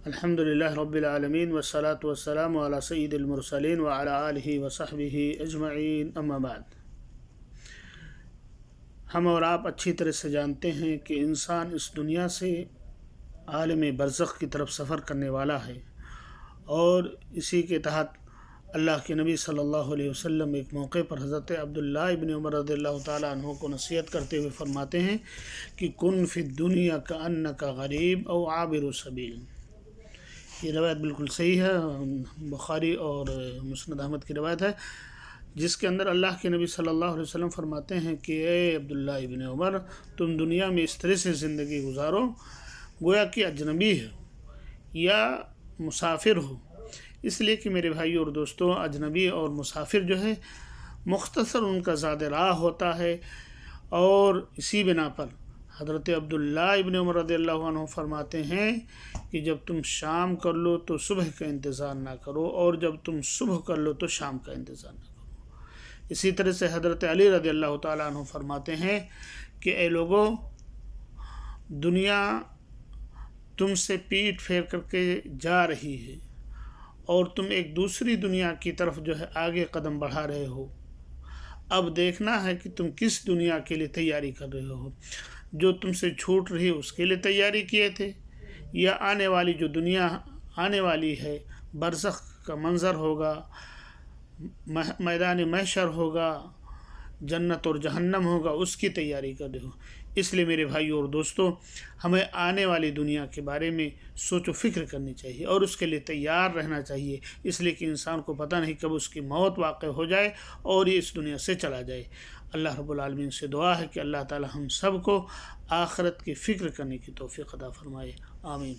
الحمدللہ رب العالمین والصلاة والسلام علی سید المرسلین وعلی آلہ وصحبہ اجمعین اما بعد۔ ہم اور آپ اچھی طرح سے جانتے ہیں کہ انسان اس دنیا سے عالم برزخ کی طرف سفر کرنے والا ہے، اور اسی کے تحت اللہ کے نبی صلی اللہ علیہ وسلم ایک موقع پر حضرت عبداللہ ابن عمر رضی اللہ تعالیٰ عنہ کو نصیحت کرتے ہوئے فرماتے ہیں کہ کن فی الدنیا کأنک غریب او عابر سبیل۔ یہ روایت بالکل صحیح ہے، بخاری اور مسند احمد کی روایت ہے، جس کے اندر اللہ کے نبی صلی اللہ علیہ وسلم فرماتے ہیں کہ اے عبداللہ ابن عمر، تم دنیا میں اس طرح سے زندگی گزارو گویا کہ اجنبی ہے یا مسافر ہو۔ اس لیے کہ میرے بھائی اور دوستوں، اجنبی اور مسافر جو ہے مختصر ان کا زاد راہ ہوتا ہے، اور اسی بنا پر حضرت عبداللہ ابن عمر رضی اللہ عنہ فرماتے ہیں کہ جب تم شام کر لو تو صبح کا انتظار نہ کرو، اور جب تم صبح کر لو تو شام کا انتظار نہ کرو۔ اسی طرح سے حضرت علی رضی اللہ تعالیٰ عنہ فرماتے ہیں کہ اے لوگو، دنیا تم سے پیٹھ پھیر کر کے جا رہی ہے، اور تم ایک دوسری دنیا کی طرف جو ہے آگے قدم بڑھا رہے ہو۔ اب دیکھنا ہے کہ تم کس دنیا کے لیے تیاری کر رہے ہو۔ جو تم سے چھوٹ رہی اس کے لیے تیاری کیے تھے، یا آنے والی جو دنیا آنے والی ہے، برزخ کا منظر ہوگا، میدان محشر ہوگا، جنت اور جہنم ہوگا، اس کی تیاری کر رہے ہو۔ اس لیے میرے بھائیو اور دوستو، ہمیں آنے والی دنیا کے بارے میں سوچ و فکر کرنی چاہیے، اور اس کے لیے تیار رہنا چاہیے، اس لیے کہ انسان کو پتہ نہیں کب اس کی موت واقع ہو جائے اور یہ اس دنیا سے چلا جائے۔ اللہ رب العالمین سے دعا ہے کہ اللہ تعالی ہم سب کو آخرت کی فکر کرنے کی توفیق عطا فرمائے، آمین۔